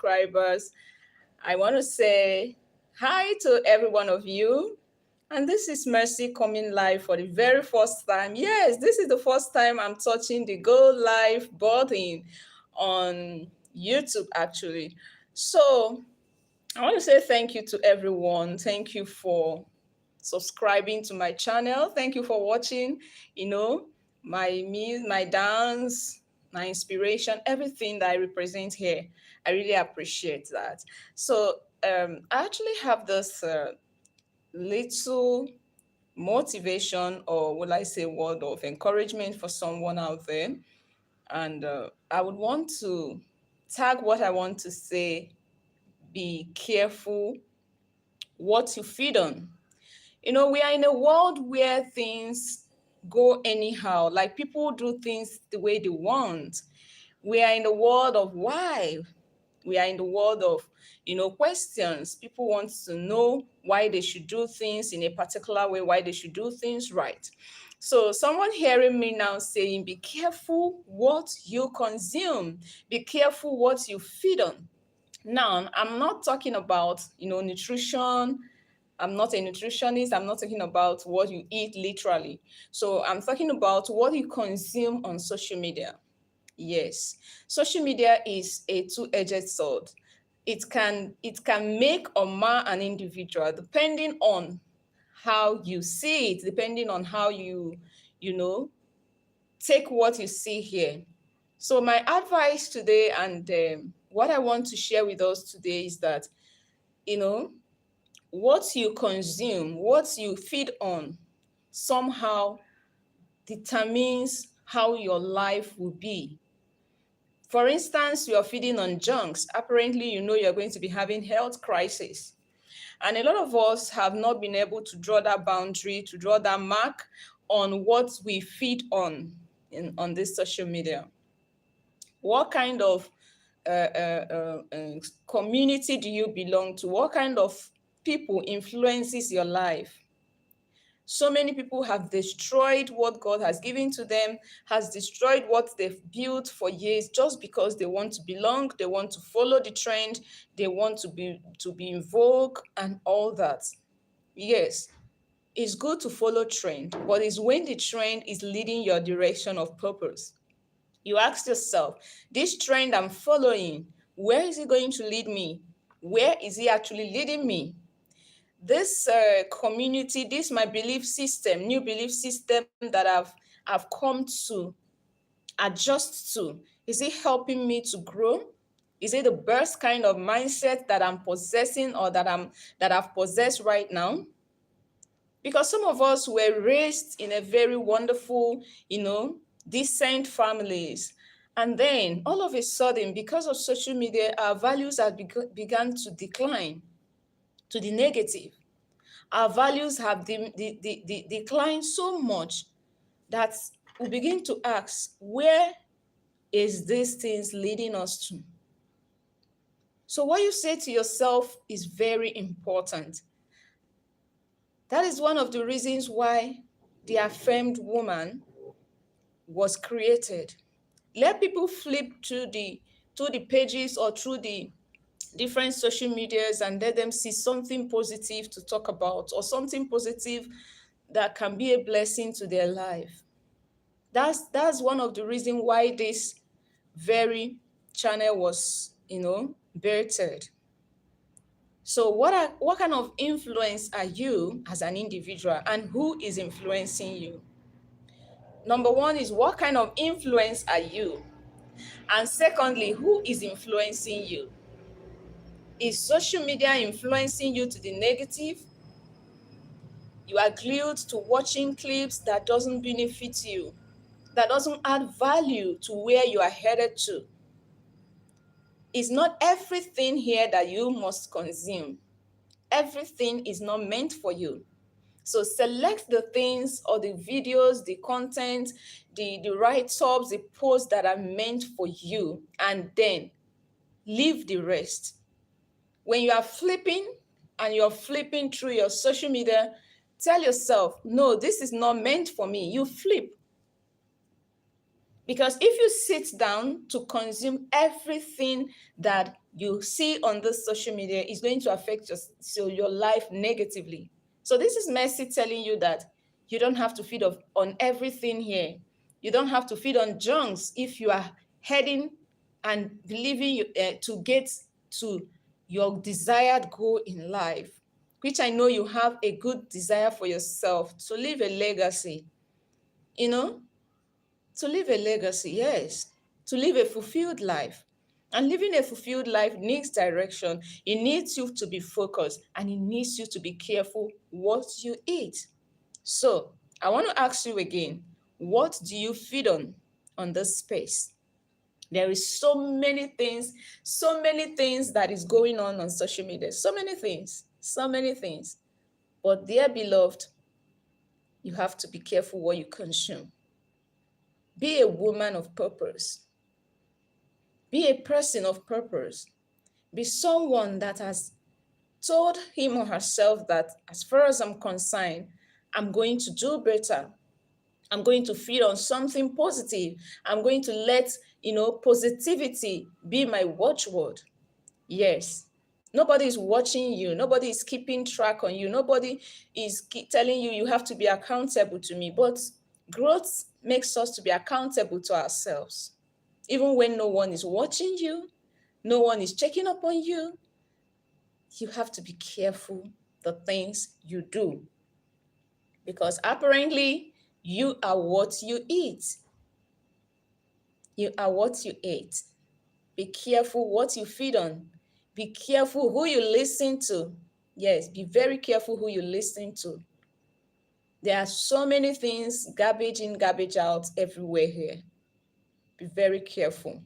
subscribers. I want to say hi to every one of you. And this is Mercy coming live for the very first time. Yes, this is the first time I'm touching the go live button on YouTube, actually. So I want to say thank you to everyone. Thank you for subscribing to my channel. Thank you for watching, you know, my dance, my inspiration, everything that I represent here. I really appreciate that. So I actually have this little motivation, or will I say word of encouragement for someone out there. And I would want to tag what I want to say: be careful what you feed on. We are in a world where things go anyhow, like people do things the way they want. We are in the world of why. We are in the world of, questions. People want to know why they should do things in a particular way, why they should do things right. So someone hearing me now saying, be careful what you consume, be careful what you feed on. Now, I'm not talking about, nutrition. I'm not a nutritionist. I'm not talking about what you eat literally. So I'm talking about what you consume on social media. Yes, social media is a two-edged sword. It can make or mar an individual depending on how you see it, depending on how you know take what you see here. So my advice today, and what I want to share with us today, is that you know what you consume, what you feed on, somehow determines how your life will be. For instance, you are feeding on junks. Apparently, you're going to be having health crisis. And a lot of us have not been able to draw that boundary, to draw that mark on what we feed on this social media. What kind of community do you belong to? What kind of people influences your life? So many people have destroyed what God has given to them, has destroyed what they've built for years, just because they want to belong, they want to follow the trend, they want to be in vogue and all that. Yes, it's good to follow trend, but it's when the trend is leading your direction of purpose. You ask yourself, this trend I'm following, where is it going to lead me? Where is it actually leading me? This community, this my belief system, new belief system that I've come to adjust to, is it helping me to grow? Is it the best kind of mindset that I'm possessing, or that I've possessed right now? Because some of us were raised in a very wonderful, decent families. And then all of a sudden, because of social media, our values have begun to decline to the negative. Our values have declined so much that we begin to ask, where is these things leading us to? So what you say to yourself is very important. That is one of the reasons why the affirmed woman was created. Let people flip to the pages or through the different social medias and let them see something positive to talk about, or something positive that can be a blessing to their life. That's one of the reasons why this very channel was, birthed. So what kind of influence are you as an individual, and who is influencing you? Number one is, what kind of influence are you? And secondly, who is influencing you? Is social media influencing you to the negative? You are glued to watching clips that doesn't benefit you, that doesn't add value to where you are headed to. It's not everything here that you must consume. Everything is not meant for you. So select the things, or the videos, the content, the write-ups, the posts that are meant for you, and then leave the rest. When you are flipping and you're flipping through your social media, tell yourself, no, this is not meant for me. You flip. Because if you sit down to consume everything that you see on this social media, it's going to affect your life negatively. So this is Mercy telling you that you don't have to feed on everything here. You don't have to feed on junks if you are heading and believing to get to your desired goal in life, which I know you have a good desire for yourself to leave a legacy, you know, to leave a legacy, yes, to live a fulfilled life. And living a fulfilled life needs direction. It needs you to be focused, and it needs you to be careful what you eat. So, I want to ask you again, what do you feed on this space? There is so many things that is going on social media. So many things, so many things. But dear beloved, you have to be careful what you consume. Be a woman of purpose. Be a person of purpose. Be someone that has told him or herself that, as far as I'm concerned, I'm going to do better. I'm going to feed on something positive. I'm going to let, positivity be my watchword. Yes. Nobody is watching you. Nobody is keeping track on you. Nobody is telling you you have to be accountable to me. But growth makes us to be accountable to ourselves. Even when no one is watching you, no one is checking up on you, you have to be careful the things you do. Because apparently, you are what you eat. You are what you eat. Be careful what you feed on. Be careful who you listen to. Yes, be very careful who you listen to. There are so many things, garbage in, garbage out everywhere here. Be very careful.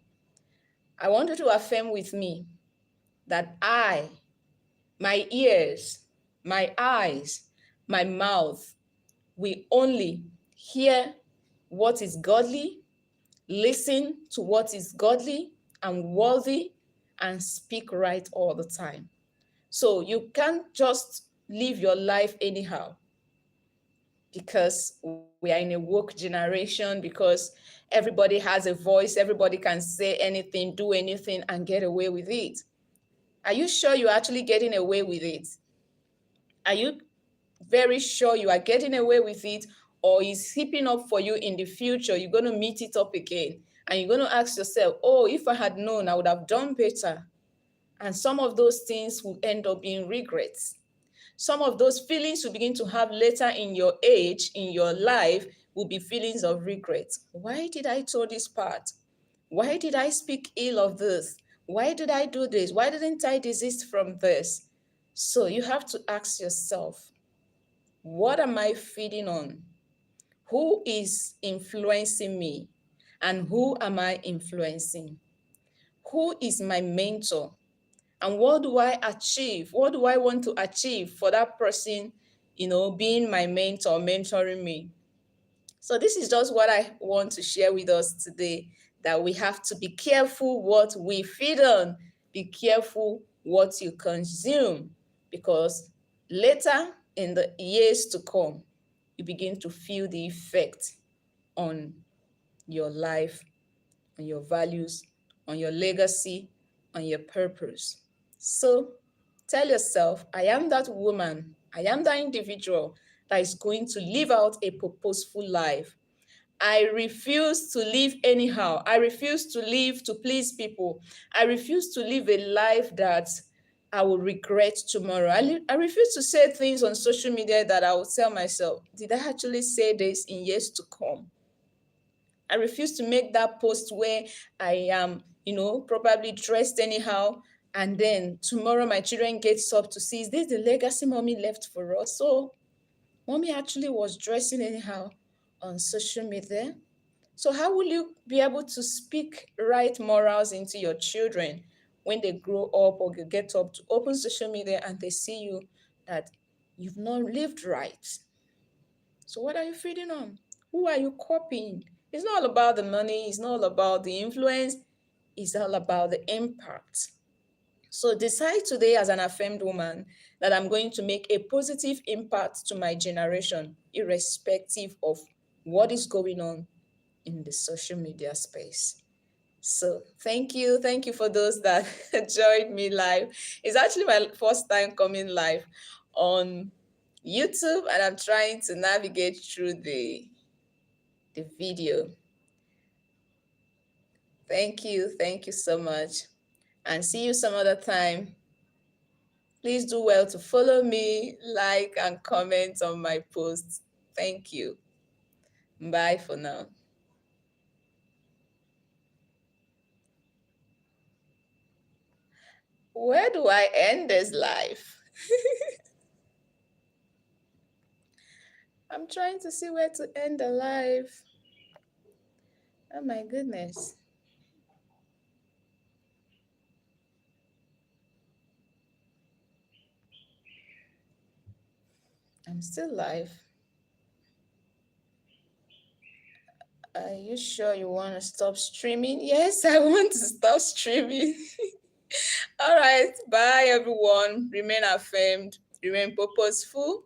I want you to affirm with me that my ears, my eyes, my mouth will only hear what is godly, listen to what is godly and worthy, and speak right all the time. So you can't just live your life anyhow, because we are in a woke generation, because everybody has a voice, everybody can say anything, do anything, and get away with it. Are you sure you're actually getting away with it? Are you very sure you are getting away with it, or is heaping up for you in the future? You're going to meet it up again, and you're going to ask yourself, oh, if I had known, I would have done better. And some of those things will end up being regrets. Some of those feelings you begin to have later in your age, in your life, will be feelings of regret. Why did I tell this part? Why did I speak ill of this? Why did I do this? Why didn't I desist from this? So you have to ask yourself, what am I feeding on? Who is influencing me? And who am I influencing? Who is my mentor? And what do I achieve? What do I want to achieve for that person, being my mentor, mentoring me? So this is just what I want to share with us today, that we have to be careful what we feed on. Be careful what you consume, because later in the years to come, you begin to feel the effect on your life, on your values, on your legacy, on your purpose. So tell yourself, I am that woman, I am that individual that is going to live out a purposeful life. I refuse to live anyhow. I refuse to live to please people. I refuse to live a life that I will regret tomorrow. I refuse to say things on social media that I will tell myself, did I actually say this in years to come? I refuse to make that post where I am, probably dressed anyhow, and then tomorrow my children gets up to see, is this the legacy mommy left for us? So mommy actually was dressing anyhow on social media. So how will you be able to speak right morals into your children when they grow up or get up to open social media and they see you that you've not lived right? So what are you feeding on? Who are you copying? It's not all about the money. It's not all about the influence. It's all about the impact. So decide today as an affirmed woman that I'm going to make a positive impact to my generation, irrespective of what is going on in the social media space. So thank you. Thank you for those that joined me live. It's actually my first time coming live on YouTube, and I'm trying to navigate through the video. Thank you. Thank you so much. And see you some other time. Please do well to follow me, like, and comment on my posts. Thank you. Bye for now. Where do I end this live? I'm trying to see where to end the live. Oh my goodness. I'm still live. Are you sure you want to stop streaming? Yes, I want to stop streaming. All right. Bye, everyone. Remain affirmed, remain purposeful,